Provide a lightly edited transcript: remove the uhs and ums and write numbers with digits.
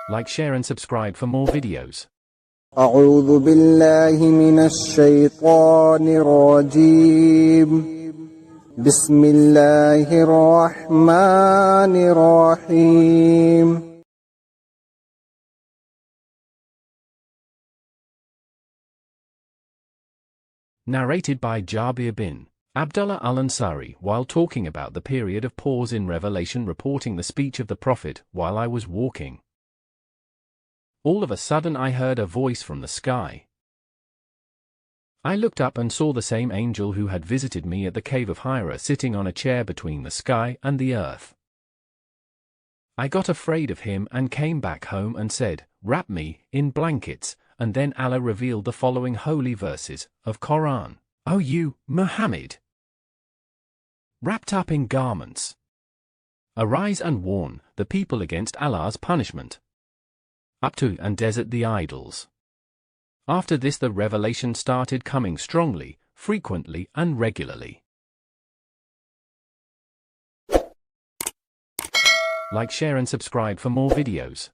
Like, share and subscribe for more videos. أعوذ بالله من الشيطان الرجيم بسم الله الرحمن الرحيم Narrated by Jabir bin Abdullah al-Ansari while talking about the period of pause in Revelation, reporting the speech of the Prophet while I was walking. All of a sudden I heard a voice from the sky. I looked up and saw the same angel who had visited me at the cave of Hira sitting on a chair between the sky and the earth. I got afraid of him and came back home and said, "Wrap me in blankets," and then Allah revealed the following holy verses of Quran. "O you, Muhammad, wrapped up in garments, arise and warn the people against Allah's punishment. Up to and desert the idols." After this the revelation started coming strongly, frequently and regularly. Like, share and subscribe for more videos.